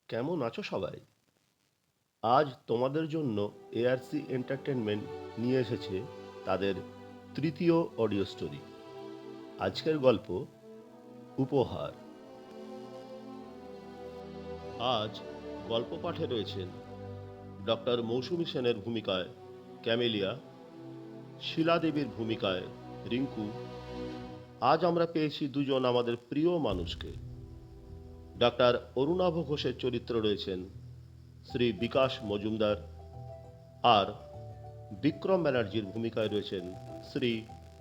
কেমন আছো সবাই? আজ তোমাদের জন্য এআরসি এন্টারটেনমেন্ট নিয়ে এসেছে তাদের তৃতীয় অডিও স্টোরি। আজকের গল্প উপহার। আজ গল্প পাঠে রয়েছেন ডক্টর মৌসুমী সেনের ভূমিকায় ক্যামেলিয়া, শিলা দেবীর ভূমিকায় রিঙ্কু। আজ আমরা পেয়েছি দুজন আমাদের প্রিয় মানুষকে। ডক্টর অরুণাভ ঘোষের চরিত্র রয়েছেন শ্রী বিকাশ মজুমদার, আর বিক্রম ব্যানার্জির ভূমিকায় রয়েছেন শ্রী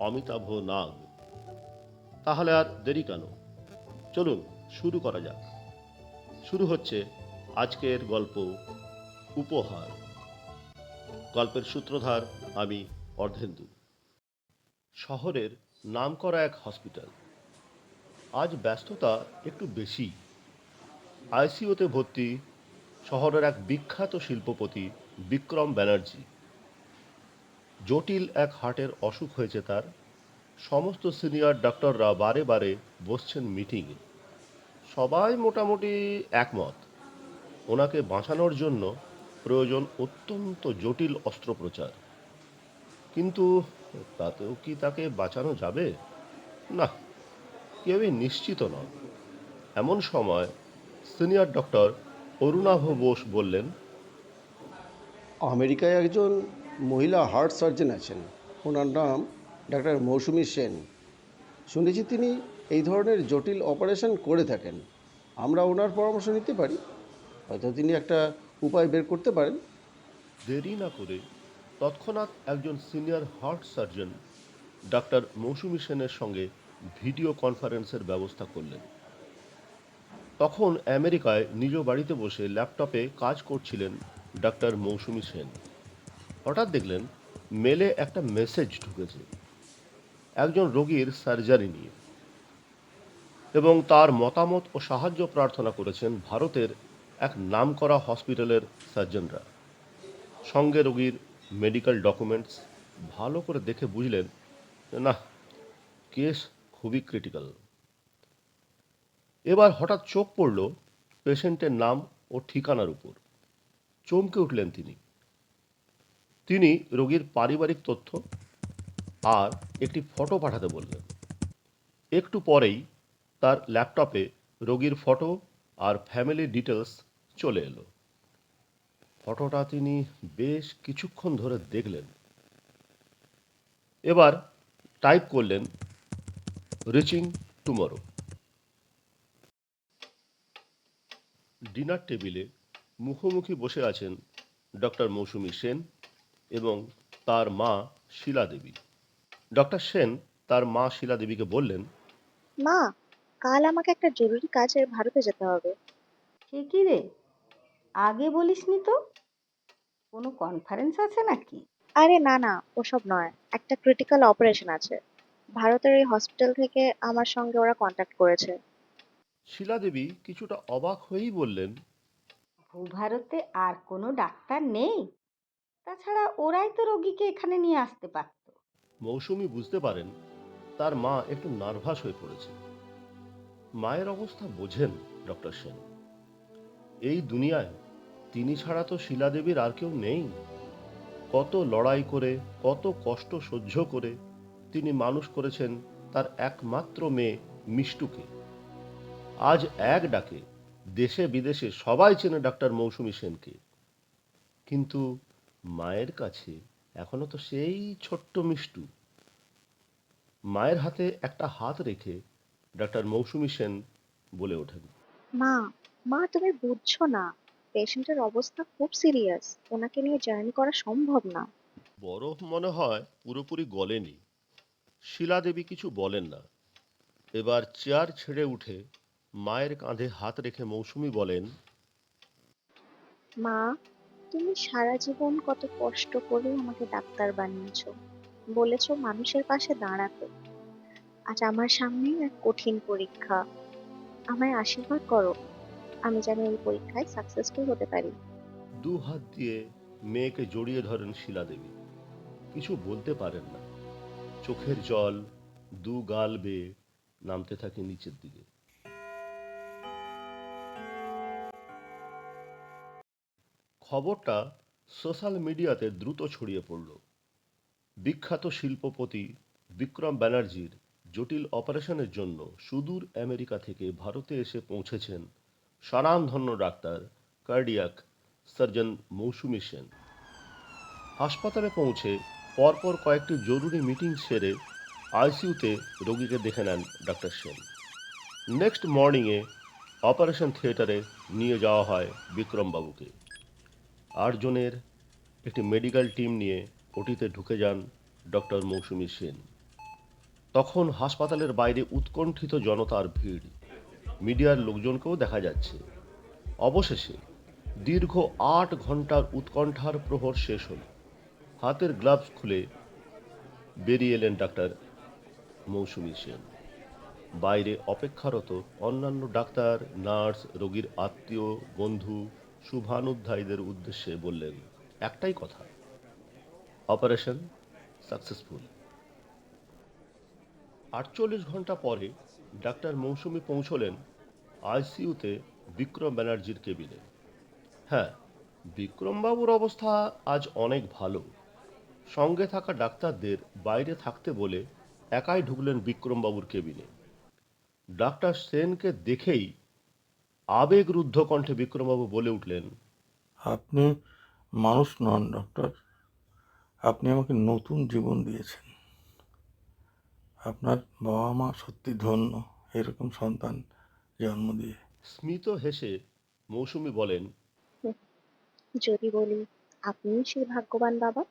অমিতাভ নাগ। তাহলে আর দেরি কেন, চলুন শুরু করা যাক। শুরু হচ্ছে আজকের গল্প উপহার। গল্পের সূত্রধার আমি অর্ধেন্দু। শহরের নামকরা এক হসপিটাল। আজ ব্যস্ততা একটু বেশি। আইসিইউতে ভর্তি শহরের এক বিখ্যাত শিল্পপতি বিক্রম ব্যানার্জি। জটিল এক হার্টের অসুখ হয়েছে তার। সমস্ত সিনিয়র ডক্টররা বারে বারে বসছেন মিটিংয়ে। সবাই মোটামুটি একমত, ওনাকে বাঁচানোর জন্য প্রয়োজন অত্যন্ত জটিল অস্ত্রোপচার। কিন্তু তাতেও কি তাকে বাঁচানো যাবে? না, কেউই নিশ্চিত নন। এমন সময় সিনিয়র ডক্টর অরুণাভ বোস বললেন, আমেরিকায় একজন মহিলা হার্ট সার্জন আছেন। ওনার নাম ডাক্তার মৌসুমী সেন। শুনেছি তিনি এই ধরনের জটিল অপারেশন করে থাকেন। আমরা ওনার পরামর্শ নিতে পারি, হয়তো তিনি একটা উপায় বের করতে পারেন। দেরি না করে তৎক্ষণাৎ একজন সিনিয়র হার্ট সার্জন ডাক্তার মৌসুমী সেনের সঙ্গে ভিডিও কনফারেন্সের ব্যবস্থা করলেন। তখন আমেরিকায় নিজ বাড়িতে বসে ল্যাপটপে কাজ করছিলেন ডাক্তার মৌসুমী সেন। হঠাৎ দেখলেন মেলে একটা মেসেজ ঢুকেছে একজন রোগীর সার্জারি নিয়ে, এবং তার মতামত ও সাহায্য প্রার্থনা করেছেন ভারতের এক নামকরা হসপিটালের সার্জনরা। সঙ্গে রোগীর মেডিকেল ডকুমেন্টস। ভালো করে দেখে বুঝলেন, না, কেস খুবই ক্রিটিক্যাল। এবার হঠাৎ চোখ পড়ল পেশেন্টের নাম ও ঠিকানার উপর। চমকে উঠলেন তিনি। তিনি রোগীর পারিবারিক তথ্য আর একটি ফটো পাঠাতে বললেন। একটু পরেই তার ল্যাপটপে রোগীর ফটো আর ফ্যামিলি ডিটেলস চলে এলো। ফটোটা তিনি বেশ কিছুক্ষণ ধরে দেখলেন। এবার টাইপ করলেন, রিচিং টুমরো। ডিনার টেবিলে মুখোমুখি বসে আছেন ডক্টর মৌসুমী সেন এবং তার মা শিলা দেবী। ডক্টর সেন তার মা শিলা দেবীকে বললেন, মা, কাল আমাকে একটা জরুরি কাজে ভারতে যেতে হবে। সে কি রে, আগে বলিসনি তো? কোনো কনফারেন্স আছে নাকি? আরে না না, ওসব নয়, একটা ক্রিটিক্যাল অপারেশন আছে। ভারতের এই হসপিটাল থেকে আমার সঙ্গে ওরা কন্ট্যাক্ট করেছে। শিলা দেবী কিছুটা অবাক হয়েই বললেন, ভূভারতে আর কোনো ডাক্তার নেই? তাছাড়া ওরাই তো রোগীকে এখানে নিয়ে আসতে পারতো। মৌসুমী বুঝতে পারেন তার মা একটু নার্ভাস হয়ে পড়েছে। মায়ের অবস্থা বোঝেন ডক্টর সেন। এই দুনিয়ায় তিনি ছাড়া তো শিলা দেবীর আর কেউ নেই। কত লড়াই করে, কত কষ্ট সহ্য করে তিনি মানুষ করেছেন তার একমাত্র মেয়ে মিষ্টুকে। আজ এক ডাকে দেশে বিদেশে সবাই চেনে ডাক্তার মৌসুমী সেনকে। কিন্তু মায়ের কাছে এখনো তো সেই ছোট্ট মিষ্টু। মায়ের হাতে একটা হাত রেখে ডাক্তার মৌসুমী সেন বলে ওঠেন, মা, মা তুমি বুঝছো না, পেশেন্টের অবস্থা খুব সিরিয়াস, ওনাকে নিয়ে জার্নি করা সম্ভব না। বরফ মনে হয় পুরোপুরি গলেনি। শিলা দেবী কিছু বলেন না। এবার চেয়ার ছেড়ে উঠে মায়ের কাঁধে হাত রেখে মৌসুমী বলেন, মা, তুমি সারা জীবন কত কষ্ট করে আমাকে ডাক্তার বানিয়েছো, বলেছো মানুষের পাশে দাঁড়াতে। আজ আমার সামনে এক কঠিন পরীক্ষা। আমায় আশীর্বাদ করো, আমি যেন এই পরীক্ষায় সাকসেসফুল হতে পারি। দু হাত দিয়ে মেয়েকে জড়িয়ে ধরেন শিলা দেবী। কিছু বলতে পারেন না। চোখের জল দু গাল বেয়ে নামতে থাকে নিচের দিকে। খবরটা সোশ্যাল মিডিয়াতে দ্রুত ছড়িয়ে পড়ল। বিখ্যাত শিল্পপতি বিক্রম ব্যানার্জির জটিল অপারেশনের জন্য সুদূর আমেরিকা থেকে ভারতে এসে পৌঁছেছেন স্বনামধন্য ডাক্তার কার্ডিয়াক সার্জন মৌসুমী সেন। হাসপাতালে পৌঁছে পরপর কয়েকটি জরুরি মিটিং সেরে আইসিইউতে রোগীকে দেখে নেন ডাক্তার সেন। নেক্সট মর্নিংয়ে অপারেশন থিয়েটারে নিয়ে যাওয়া হয় বিক্রমবাবুকে। 8 জনের একটি মেডিকেল টিম নিয়ে ওটিতে ঢুকে যান ডক্টর মৌসুমী সেন। তখন হাসপাতালের বাইরে উৎকণ্ঠিত জনতার ভিড়, মিডিয়ার লোকজনকেও দেখা যাচ্ছে। অবশেষে দীর্ঘ 8 ঘন্টার উৎকণ্ঠার প্রহর শেষ হল। হাতের গ্লাভস খুলে বেরিয়ে এলেন ডাক্তার মৌসুমী সেন। বাইরে অপেক্ষারত অন্যান্য ডাক্তার, নার্স, রোগীর আত্মীয়, বন্ধু, শুভানুধ্যায়ীদের উদ্দেশ্যে বললেন একটাই কথা, অপারেশন সাকসেসফুল। 48 ঘন্টা পরে ডাক্তার মৌসুমী পৌঁছলেন আইসিইউতে বিক্রম ব্যানার্জির কেবিনে। হ্যাঁ, বিক্রমবাবুর অবস্থা আজ অনেক ভালো। সঙ্গে থাকা ডাক্তারদের বাইরে থাকতে বলে একাই ঢুকলেন বিক্রমবাবুর কেবিনে। ডাক্তার সেনকে দেখেই আবেগরুদ্ধ কণ্ঠে বিক্রমবাবু বলে উঠলেন, আপনি মানুষ নন ডক্টর, আপনি আমাকে নতুন জীবন দিয়েছেন। আপনার বাবা মা সত্যি ধন্য এরকম সন্তান জন্ম দিয়ে। স্মিত হেসে মৌসুমী বলেন, যদি বলি আপনিই সেই ভাগ্যবান বাবা।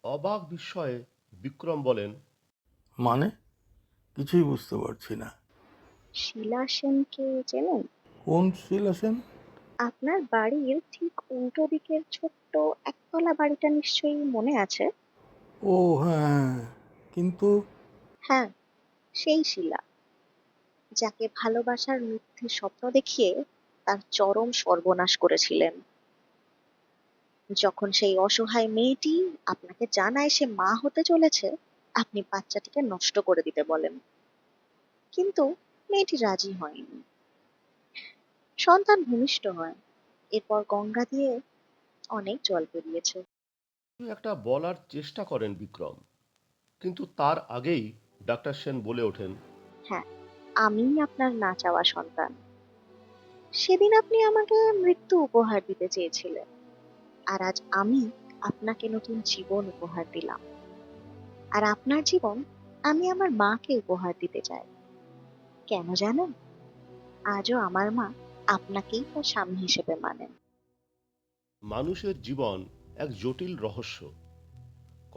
অবাক বিস্ময়ে বিক্রম বলেন, মানে কিছুই বুঝতে পারছি না। শিলা সেনকে চেনেন? কোন শিলা সেন? আপনার বাড়ির ঠিক উল্টো দিকের ছোট্ট একতলা বাড়িটা নিশ্চয়ই মনে আছে? ও হ্যাঁ, কিন্তু হ্যাঁ, সেই শিলা, যাকে ভালোবাসার মিথ্যে স্বপ্ন দেখিয়ে তার চরম সর্বনাশ করেছিলেন। যখন সেই অসহায় মেয়েটি আপনাকে জানায় সে মা হতে চলেছে, আপনি বাচ্চাটিকে নষ্ট করে দিতে বলেন, কিন্তু মেয়েটি রাজি হয়নি। সন্তান ভূমিষ্ঠ হয়, এরপর গঙ্গা দিয়ে অনেক জল বেরিয়েছে। একটা বলার চেষ্টা করেন বিক্রম, কিন্তু তার আগেই ডাক্তার সেন বলে ওঠেন, হ্যাঁ, আমিই আপনার না চাওয়া সন্তান। সেদিন আপনি আমাকে মৃত্যু উপহার দিতে চেয়েছিলেন, আর আজ আমি আপনাকে নতুন জীবন উপহার দিলাম। আর আপনার জীবন আমি আমার মাকে উপহার দিতে চাই। কেন জানেন? আজও আমার মা আপনাকেই তার স্বামী হিসেবে মানেন। মানুষের জীবন এক জটিল রহস্য।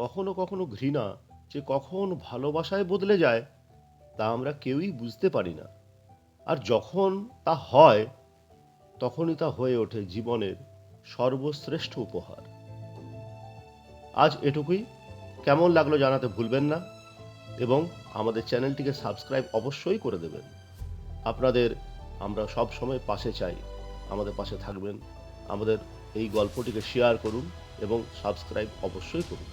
কখনো কখনো ঘৃণা যে কখন ভালোবাসায় বদলে যায় তা আমরা কেউই বুঝতে পারি না। আর যখন তা হয় তখনই তা হয়ে ওঠে জীবনের সর্বশ্রেষ্ঠ উপহার। আজ এটুকুই। কেমন লাগলো জানাতে ভুলবেন না এবং আমাদের চ্যানেলটিকে সাবস্ক্রাইব অবশ্যই করে দেবেন। আপনাদের আমরা সব সময় পাশে চাই, আমাদের পাশে থাকবেন। আমাদের এই গল্পটিকে শেয়ার করুন এবং সাবস্ক্রাইব অবশ্যই করুন।